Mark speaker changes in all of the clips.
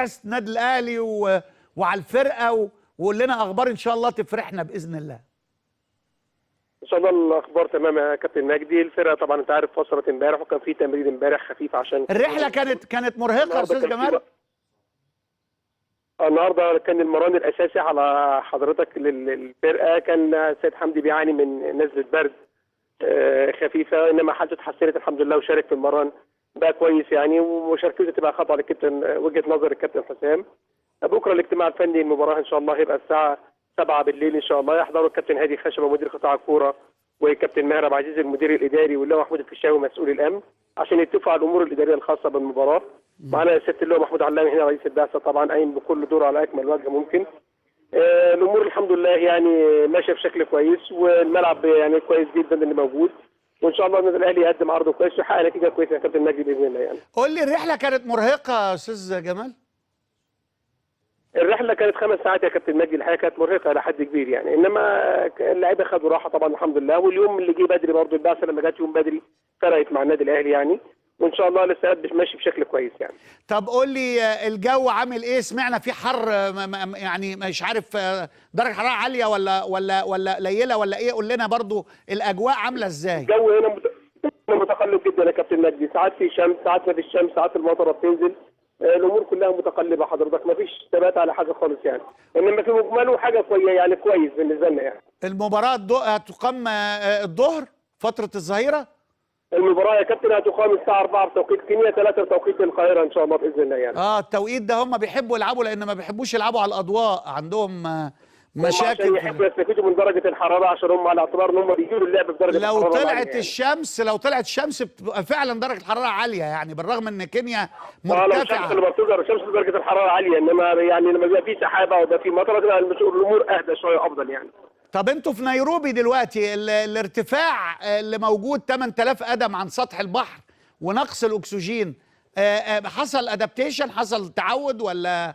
Speaker 1: بعثة النادي الاهلي وعلى الفرقه وقول لنا اخبار ان شاء الله تفرحنا باذن الله.
Speaker 2: ان شاء الله الاخبار تمام يا كابتن مجدي. الفرقه طبعا انت عارف فصلت امبارح وكان في تمرين امبارح خفيف عشان
Speaker 1: الرحله كانت مرهقه يا استاذ جمال.
Speaker 2: النهارده كان المران الاساسي على حضرتك للفرقه كان سيد حمدي بيعاني من نزله برد خفيفه، انما حالته اتحسنت الحمد لله وشارك في المران بقى كويس يعني، ومشاركته تبقى خطوه للكابتن وجهه نظر الكابتن حسام. بكره الاجتماع الفني المباراه ان شاء الله هيبقى الساعه 7 بالليل ان شاء الله، يحضروا الكابتن هادي خشبه مدير قطاع الكوره والكابتن ماهر عبد العزيز المدير الاداري واللواء محمود الفيشاوي مسؤول الامن عشان يتفقوا على الامور الاداريه الخاصه بالمباراه. معانا سياده اللواء محمود علام هنا رئيس البعثه طبعا قايم بكل دور على اكمل وجه ممكن. الامور الحمد لله يعني ماشيه بشكل كويس، والملعب يعني كويس جدا اللي موجود، وان شاء الله النادي الاهلي يقدم عرض كويس ويحقق نتيجه كويسه يا كابتن مجدي باذن الله يعني.
Speaker 1: قول لي الرحله كانت مرهقه يا استاذ جمال؟
Speaker 2: الرحله كانت 5 ساعات يا كابتن مجدي، الحقيقه كانت مرهقه الى حد كبير يعني، انما اللعيبه خدوا راحه طبعا الحمد لله، واليوم اللي جه بدري برضه البعثه لما جت يوم بدري فرقت مع النادي الاهلي يعني، وان شاء الله لسه ماشي بشكل كويس يعني.
Speaker 1: طب قول لي الجو عامل ايه؟ سمعنا في حر يعني مش عارف درجه حراره عاليه ولا قليله ولا ايه؟ قول لنا برضو الاجواء عامله ازاي؟
Speaker 2: الجو هنا متقلب جدا يا كابتن مجدي، ساعات في شمس ساعات ما فيش شمس، ساعات المطره بتنزل، الامور كلها متقلبه حضرتك، ما فيش ثبات على حاجه خالص يعني، انما في مجمله حاجه كويسه يعني كويس بالنسبه لنا يعني.
Speaker 1: المباراه هتقام الظهر فتره الظهيره؟
Speaker 2: المباراه يا كابتن هتقام الساعه 4 بتوقيت كينيا، 3 بتوقيت القاهره ان شاء الله باذن الله يعني.
Speaker 1: التوقيت ده هم بيحبوا يلعبوا لان ما بيحبوش يلعبوا على الاضواء، عندهم مشاكل
Speaker 2: عشان يحبوا يستفيدوا من درجه الحراره، عشان هم على اعتبار ان هم بيجيبوا اللعب بدرجه الحراره.
Speaker 1: لو طلعت الشمس بتبقى فعلا درجه الحراره عاليه يعني، بالرغم ان كينيا مرتفعه.
Speaker 2: لو الشمس اللي بتظهر الشمس درجه الحراره عاليه، انما يعني لما بيبقى في سحابه ويبقى في مطره تبقى الامور اهدى شويه افضل يعني.
Speaker 1: طب انتوا في نيروبي دلوقتي الارتفاع اللي موجود 8000 قدم عن سطح البحر ونقص الاكسجين، حصل ادابتيشن، حصل تعود ولا؟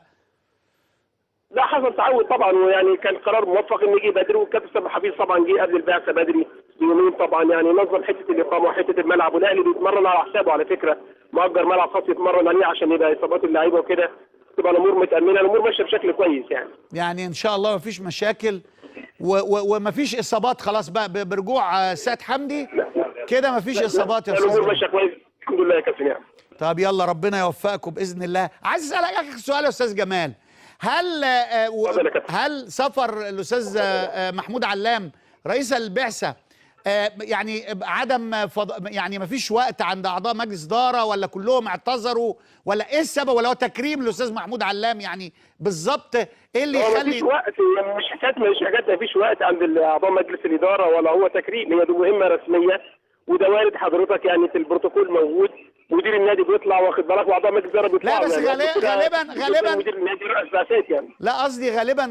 Speaker 2: لا حصل تعود طبعا، ويعني كان قرار موفق ان يجي بدري، والكابتن سامح حفيظ طبعا جه قبل البعثه بدري بيومين طبعا يعني، نظم حته الاقامه وحته الملعب، والاهلي بيتمرن على حسابه على فكره، مؤجر ملعب خاص يتمرن عليه عشان يبقى اصابات اللعيبه وكده تبقى الامور متامنه، الامور ماشيه بشكل كويس يعني.
Speaker 1: يعني ان شاء الله مفيش مشاكل ومفيش اصابات خلاص بقى برجوع سيد حمدي كده، مفيش اصابات يا استاذ.
Speaker 2: الامور ماشيه كويس الحمد لله يا كابتن يعني.
Speaker 1: طب يلا ربنا يوفقكم باذن الله. عايز اسالك اخر سؤال يا استاذ جمال، هل سفر الاستاذ محمود علام رئيس البعثه يعني عدم يعني ما فيش وقت عند اعضاء مجلس اداره، ولا كلهم اعتذروا، ولا ايه السبب، ولا هو تكريم للاستاذ محمود علام يعني بالظبط؟ ايه اللي يخلي؟
Speaker 2: ما فيش وقت، مش حكايه ما فيش وقت عند اعضاء مجلس الاداره ولا هو تكريم، هي دي مهمه رسميه وده وارد حضرتك يعني، في البروتوكول موجود، مدير النادي بيطلع واخد بالك واعضاء مجلس الاداره بيطلعوا.
Speaker 1: لا بس غالبا
Speaker 2: مدير النادي رئيس بعثات يعني.
Speaker 1: لا قصدي غالبا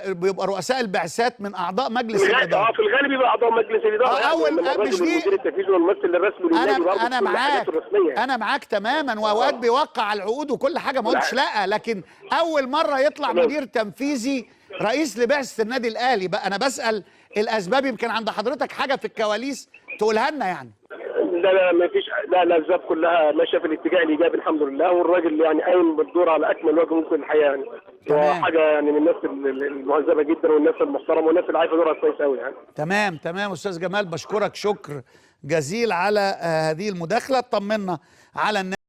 Speaker 1: بيبقى رؤساء البعثات من اعضاء مجلس الاداره.
Speaker 2: في الغالب بيبقى اعضاء مجلس الاداره
Speaker 1: اول مش دي
Speaker 2: المدير التنفيذي والممثل الرسمي للنادي برضه.
Speaker 1: انا معاك تماما، واوقات بيوقع على العقود وكل حاجه، ما قلتش لا، لكن اول مره يطلع مدير تنفيذي رئيس لبعثه النادي الاهلي بقى، انا بسال الاسباب، يمكن عند حضرتك حاجه في الكواليس تقولها لنا يعني.
Speaker 2: لا ما فيش، لا الاسباب كلها ماشيه في الاتجاه الايجابي الحمد لله، والراجل يعني قايم بالدور على اكمل وجه ممكن الحقيقه يعني. وحاجه يعني من الناس المهذبه جدا والناس المحترمه والناس اللي عارفه دورها كويس قوي يعني.
Speaker 1: تمام استاذ جمال، بشكرك شكر جزيل على هذه المداخله، طمنا على الناس.